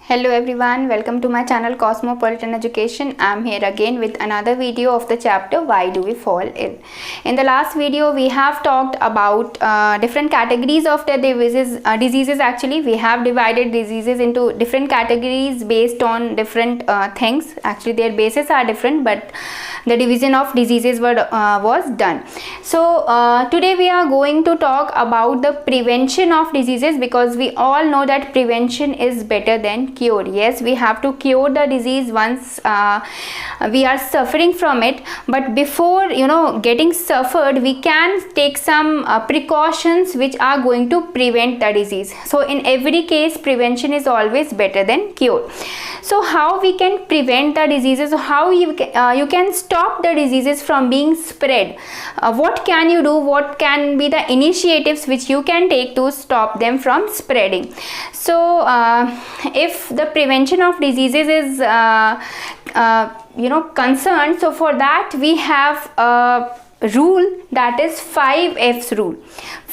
Hello everyone, welcome to my channel Cosmopolitan Education. I am here again with another video of the chapter Why Do We Fall Ill. In the last video we have talked about different categories of the diseases. Actually we have divided diseases into different categories based on different things. Actually their bases are different, but the division of diseases was done. So today we are going to talk about the prevention of diseases, because we all know that prevention is better than cure. Yes, we have to cure the disease once we are suffering from it, but before getting suffered, we can take some precautions which are going to prevent the disease. So in every case prevention is always better than cure. So how we can prevent the diseases, how you can stop the diseases from being spread, what can you do, what can be the initiatives which you can take to stop them from spreading. So if the prevention of diseases is concerned, so for that we have a rule, that is 5Fs rule.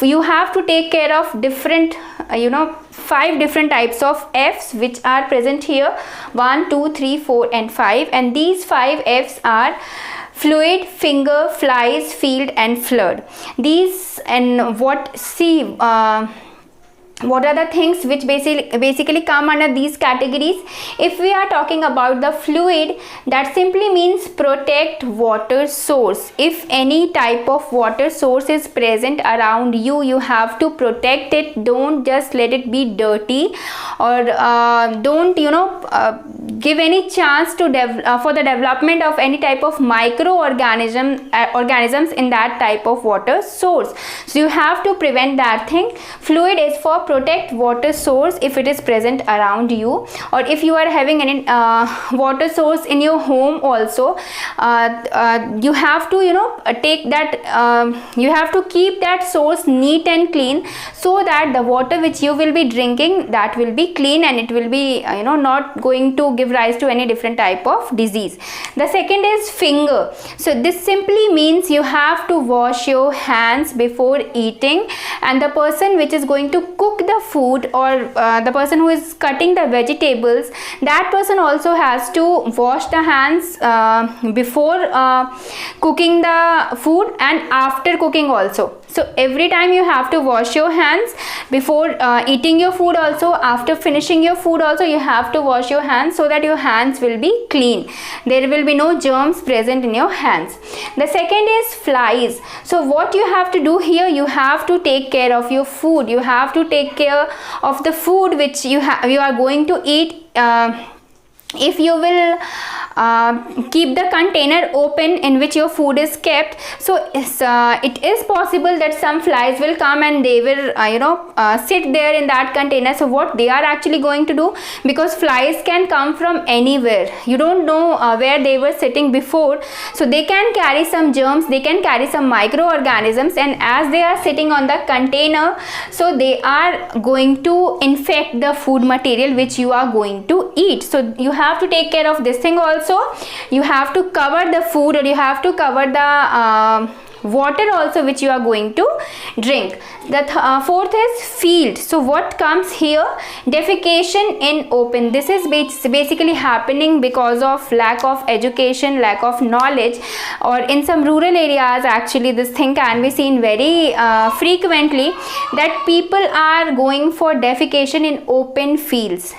You have to take care of different 5 different types of Fs which are present here, 1, 2, 3, 4 and 5, and these 5 Fs are fluid, finger, flies, field and flood. These and what are the things which basically come under these categories? If we are talking about the fluid, that simply means protect water source. If any type of water source is present around you, you have to protect it. Don't just let it be dirty, or don't give any chance to for the development of any type of microorganisms in that type of water source. So you have to prevent that thing. Fluid is for protect water source if it is present around you, or if you are having any water source in your home also, you have to take that you have to keep that source neat and clean, so that the water which you will be drinking, that will be clean and it will be not going to give rise to any different type of disease. The second is finger. So this simply means you have to wash your hands before eating, and the person which is going to cook the food, or the person who is cutting the vegetables, that person also has to wash the hands before cooking the food and after cooking also. So every time you have to wash your hands before eating your food also, after finishing your food also, you have to wash your hands so that your hands will be clean. There will be no germs present in your hands. The second is flies. So what you have to do here, you have to take care of your food. You have to take care of the food which you are going to eat. If you will keep the container open in which your food is kept, so it is possible that some flies will come and they will sit there in that container. So what they are actually going to do, because flies can come from anywhere, you don't know where they were sitting before, so they can carry some germs, they can carry some microorganisms, and as they are sitting on the container, so they are going to infect the food material which you are going to eat. So you have to take care of this thing also. You have to cover the food, or you have to cover the water also which you are going to drink. The fourth is field. So what comes here? Defecation in open. This is basically happening because of lack of education, lack of knowledge, or in some rural areas actually this thing can be seen very frequently, that people are going for defecation in open fields.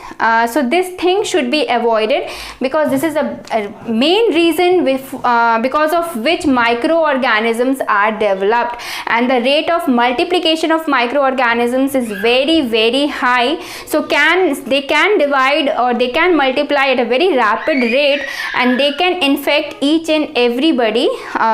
So this thing should be avoided, because this is a main reason because of which microorganisms are developed, and the rate of multiplication of microorganisms is very high. So they can divide, or they can multiply at a very rapid rate, and they can infect each and everybody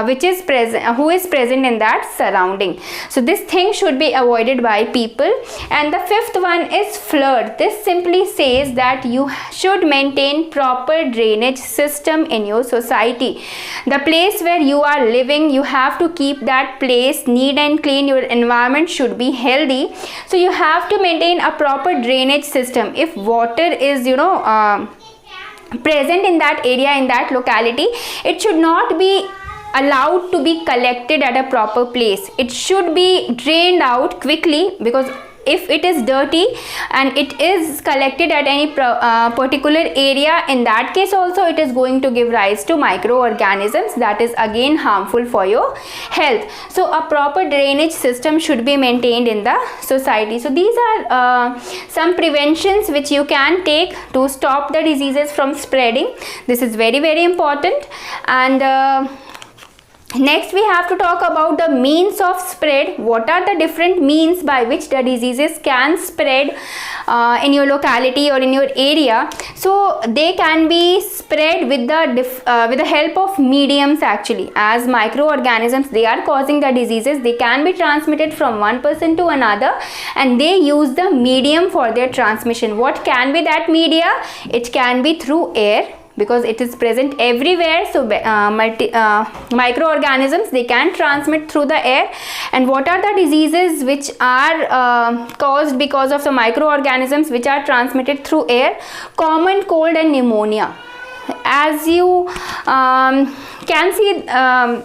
which is present, who is present in that surrounding. So this thing should be avoided by people. And the fifth one is flood. This simply says that you should maintain proper drainage system in your society. The place where you are living, you have to keep that place neat and clean. Your environment should be healthy, so you have to maintain a proper drainage system. If water is present in that area, in that locality, it should not be allowed to be collected at a proper place. It should be drained out quickly, because if it is dirty and it is collected at any particular area, in that case also it is going to give rise to microorganisms that is again harmful for your health. So a proper drainage system should be maintained in the society. So these are some preventions which you can take to stop the diseases from spreading. This is very, very important. And next we have to talk about the means of spread. What are the different means by which the diseases can spread in your locality or in your area? So they can be spread with the help of mediums actually. As microorganisms, they are causing the diseases. They can be transmitted from one person to another, and they use the medium for their transmission. What can be that media? It can be through air, because it is present everywhere. So microorganisms, they can transmit through the air. And what are the diseases which are caused because of the microorganisms which are transmitted through air? Common cold and pneumonia. As you can see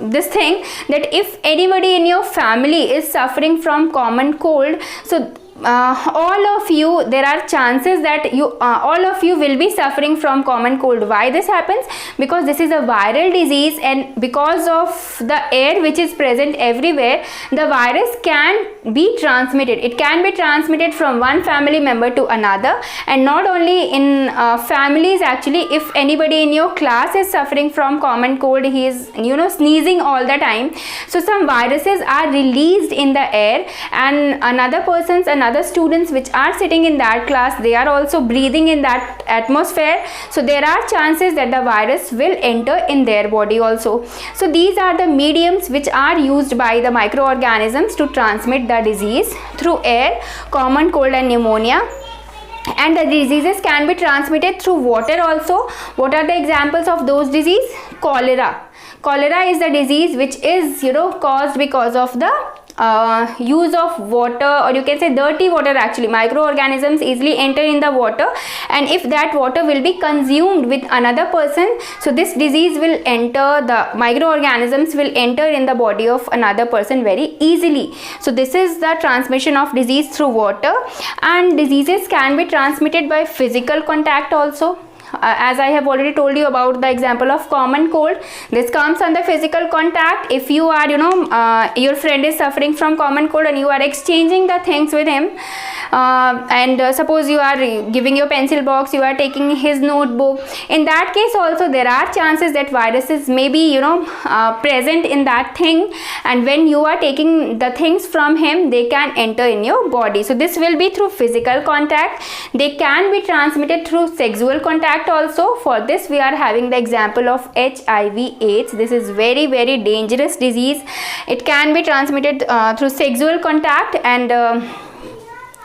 this thing, that if anybody in your family is suffering from common cold, so all of you, there are chances that all of you will be suffering from common cold. Why this happens? Because this is a viral disease, and because of the air which is present everywhere, the virus can be transmitted. It can be transmitted from one family member to another, and not only in families actually. If anybody in your class is suffering from common cold, he is sneezing all the time, so some viruses are released in the air, and other students which are sitting in that class, they are also breathing in that atmosphere. So there are chances that the virus will enter in their body also. So these are the mediums which are used by the microorganisms to transmit the disease through air, common cold and pneumonia. And the diseases can be transmitted through water also. What are the examples of those diseases? Cholera. Cholera is the disease which is caused because of the use of water, or you can say dirty water actually. Microorganisms easily enter in the water, and if that water will be consumed with another person, so this disease will enter, the microorganisms will enter in the body of another person very easily. So this is the transmission of disease through water. And diseases can be transmitted by physical contact also. As I have already told you about the example of common cold, this comes under physical contact. If you are your friend is suffering from common cold and you are exchanging the things with him, and suppose you are giving your pencil box, you are taking his notebook, in that case also there are chances that viruses may be present in that thing, and when you are taking the things from him, they can enter in your body. So this will be through physical contact. They can be transmitted through sexual contact also. For this we are having the example of HIV/AIDS. This is very, very dangerous disease. It can be transmitted through sexual contact, and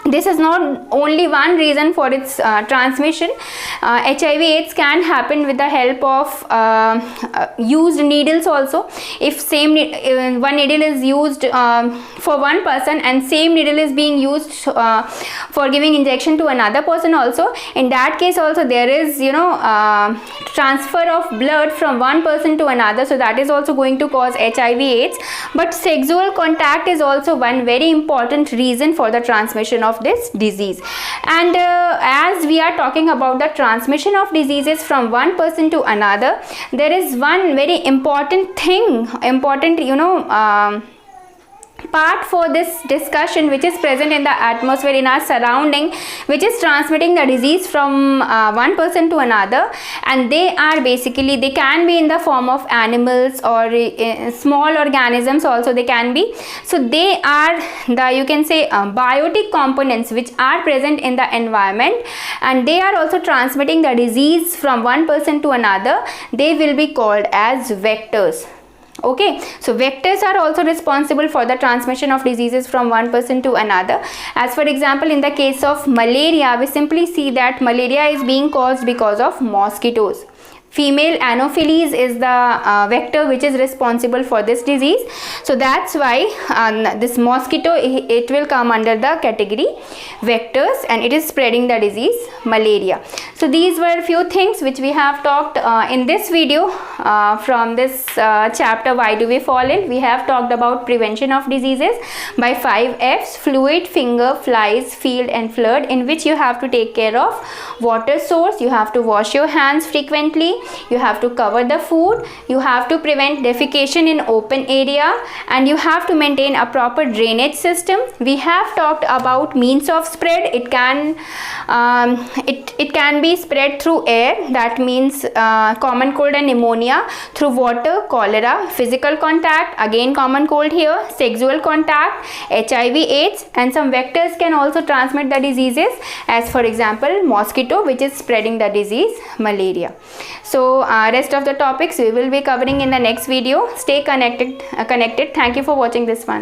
this is not only one reason for its transmission. HIV/AIDS can happen with the help of used needles also. If one needle is used for one person and same needle is being used for giving injection to another person also, in that case also there is transfer of blood from one person to another, so that is also going to cause HIV/AIDS. But sexual contact is also one very important reason for the transmission of this disease. And as we are talking about the transmission of diseases from one person to another, there is one very important thing, part for this discussion which is present in the atmosphere, in our surrounding, which is transmitting the disease from one person to another. And they can be in the form of animals or small organisms also they can be. So they are the biotic components which are present in the environment, and they are also transmitting the disease from one person to another. They will be called as vectors. Okay, so vectors are also responsible for the transmission of diseases from one person to another. As for example, in the case of malaria, we simply see that malaria is being caused because of mosquitoes. female Anopheles is the vector which is responsible for this disease. So that's why this mosquito, it will come under the category vectors, and it is spreading the disease malaria. So these were few things which we have talked in this video from this chapter, Why Do We Fall Ill. We have talked about prevention of diseases by 5 F's: fluid, finger, flies, field and flood, in which you have to take care of water source, you have to wash your hands frequently, you have to cover the food, you have to prevent defecation in open area, and you have to maintain a proper drainage system. We have talked about means of spread. It can be spread through air, that means common cold and pneumonia, through water, cholera, physical contact, again common cold here, sexual contact, HIV, AIDS, and some vectors can also transmit the diseases, as for example mosquito, which is spreading the disease malaria. So rest of the topics we will be covering in the next video. Stay connected. Thank you for watching this one.